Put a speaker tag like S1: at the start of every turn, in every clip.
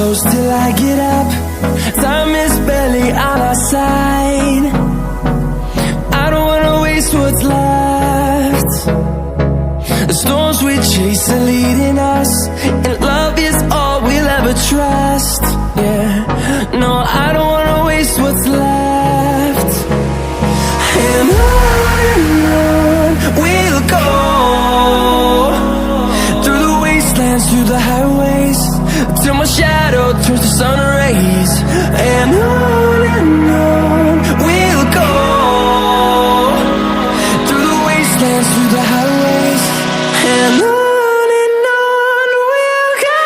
S1: close till I get up. Time is barely on our side. I don't wanna waste what's left. The storms we chase are leading us, and love is all we'll ever trust. Yeah, no, I don't wanna waste what's left. And on we'll go, through the wastelands, through the highways, till my shadow turns to sun rays. And on we'll go, through the wastelands, through the highways, and on we'll go.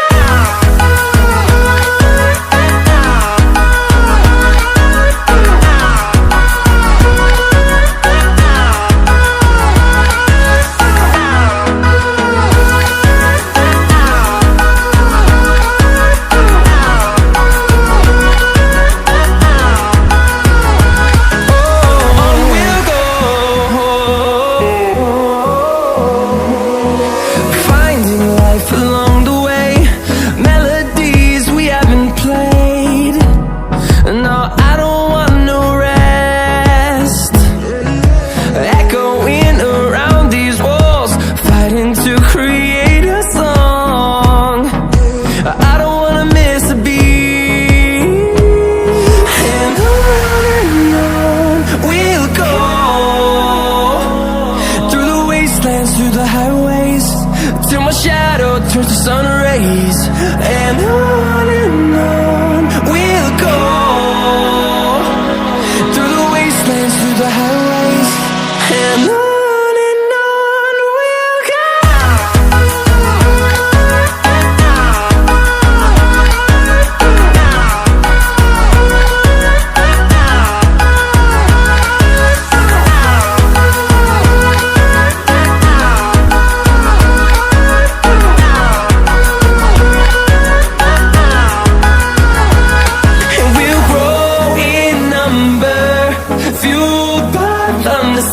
S1: Turns to sun rays, and on we'll go, through the wastelands, through the highways, and on we'll go.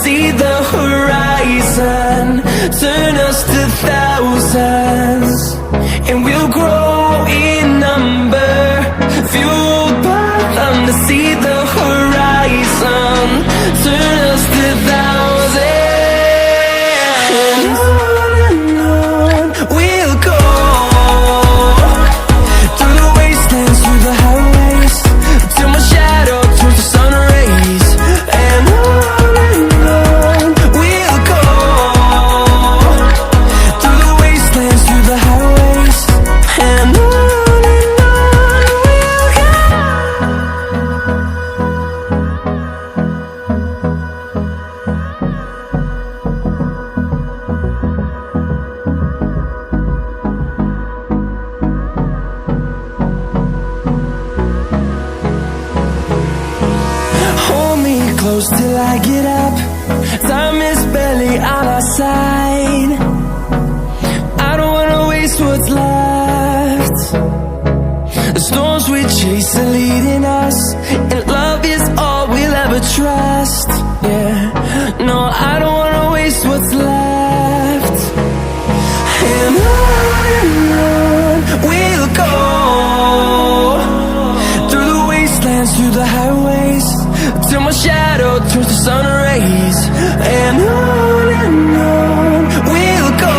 S1: See the horizon, turn us to thousands, and we'll grow in number, fueled by them to see the horizon, turn us to thousands. And on we'll go, through the wastelands, through the highways, till my shadow turns to sun rays. And close till I get up. Time is barely on our side. I don't wanna waste what's left. The storms we chase are leading us, and love is all we'll ever trust. Yeah, no, I don't wanna waste what's left. And on we'll go, through the wastelands, through the highways, till my shadow turns to sun rays. And on we'll go,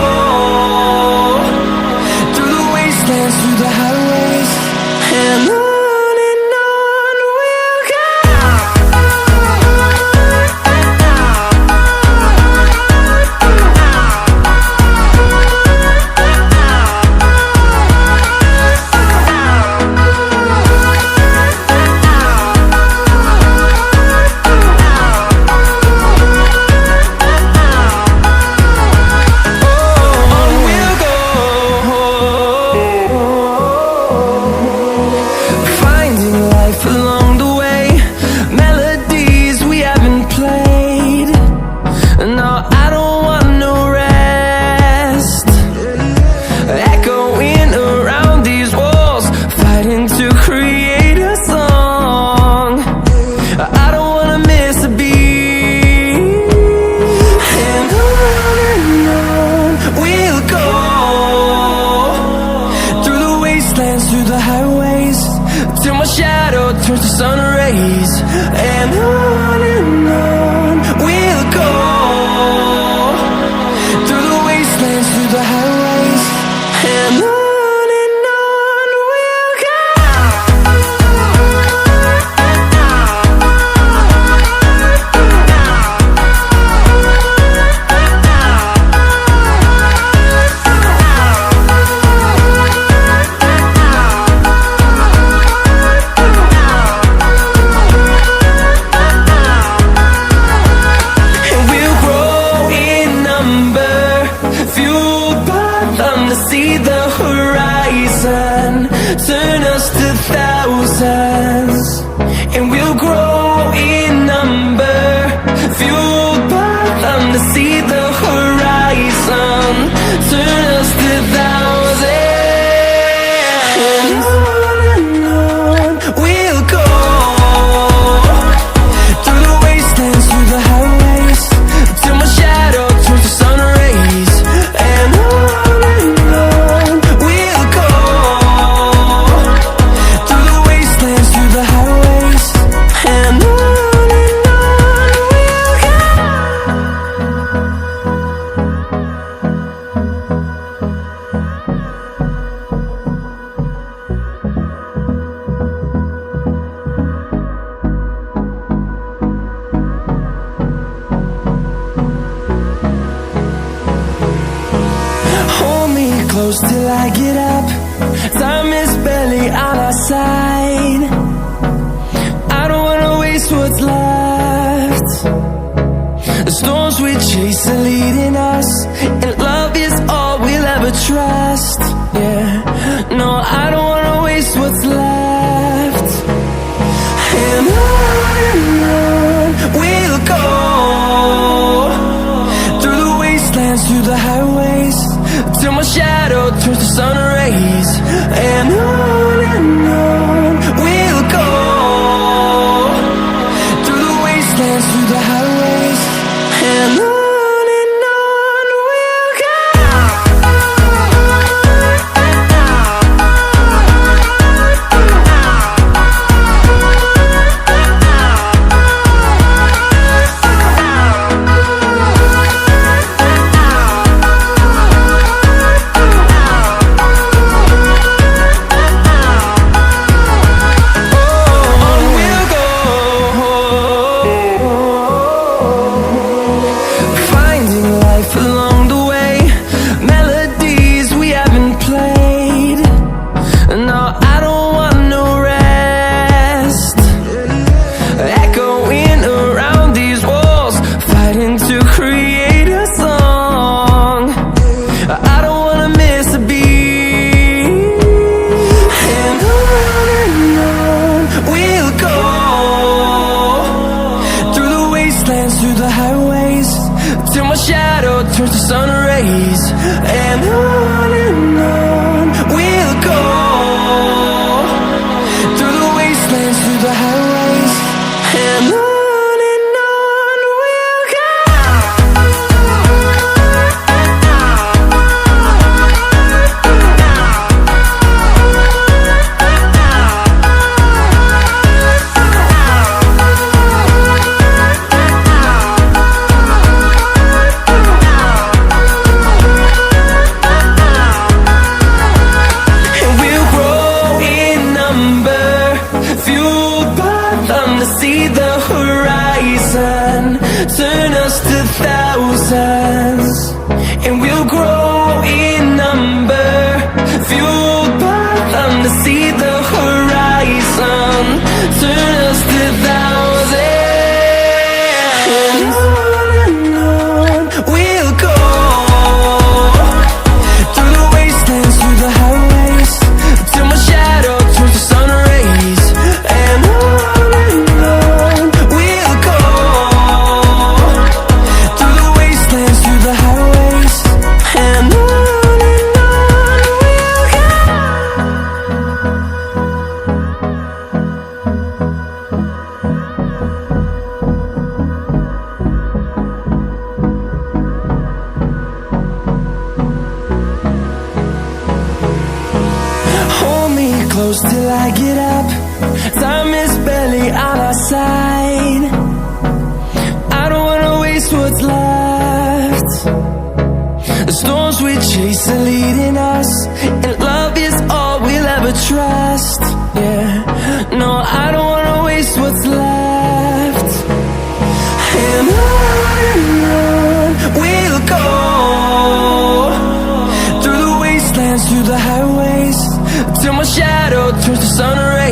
S1: through the wastelands, through the highways, and on we'll go. we'll grow in number, fueled by them to see the horizon, turn us to thousands. And on we'll go, through the wastelands, through the highways, till my shadow turns to sun rays. And on we'll go, through the wastelands, through the highways. And on we'll go. Hold me close till I get up. Time is barely on our side. I don't wanna waste what's left. The storms we chase are leading us, and love is all we'll ever trust. Yeah, no, I don't wanna waste what's left. And on we'll go, through the wastelands, through the highways, till my shadow turns to sun rays. And on we'll go, through the wastelands, through the highways. And on we'll go. Finding life along the way, melodies we haven't played. No, I don't want no rest. Echoing around these walls, fighting to create a song. I don't wanna miss a beat. And on we'll go, through the wastelands, through the highways, till my shadow turns to sun rays. And on we'll go, through the wastelands, through the highways. And on we'll go. And we'll grow in number, fueled by them to see the horizon, turn us to thousands. And we'll grow in number, fueled by them to see the horizon, turn us to thousands. And on we'll go, through the wastelands, through the highways, till my shadow turns to sun rays. And on we'll go, through the wastelands, through the highways. And on we'll go. Hold me close till I get up. Time is barely on our side. I don't wanna waste what's left. The storms we chase are leading us, and love is all we'll ever trust. Yeah, no, I don't wanna waste what's left. And on we'll go, through the wastelands, through the highways, till my shadow turns to sun rays.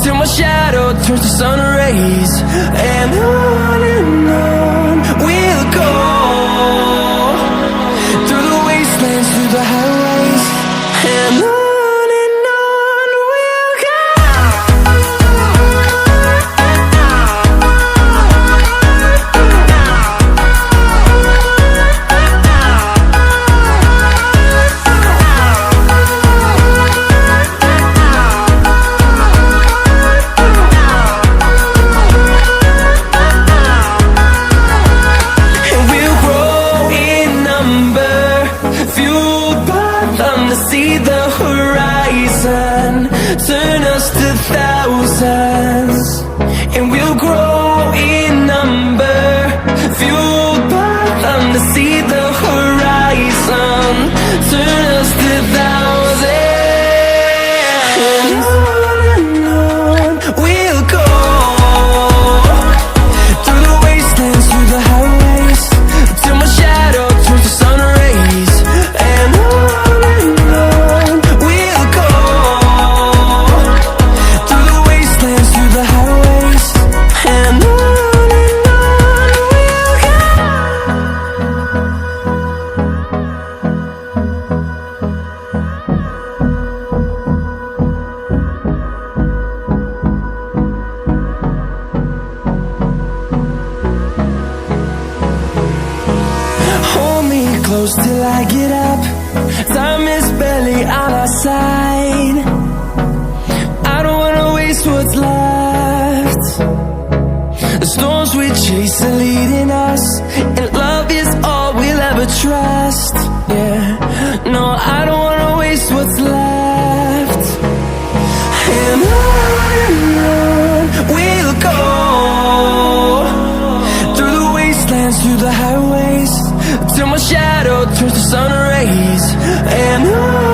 S1: till my shadow turns to sun rays. And on we'll go, through the wastelands, through the highways. And on we'll go. See the horizon, turn us to thousands, and we'll grow in number, fueled by them. To see the horizon, turn us to thousands, and on we'll go, through the wastelands, through the highways, till my shadow turns to sun rays. And close till I get up. Time is barely on our side. I don't wanna waste what's left. The storms we chase are leading us, and love is all we'll ever trust. Yeah, no, I don't wanna waste what's left. And on we'll go, through the wastelands, through the highways, till my shadow turns to sun rays. And on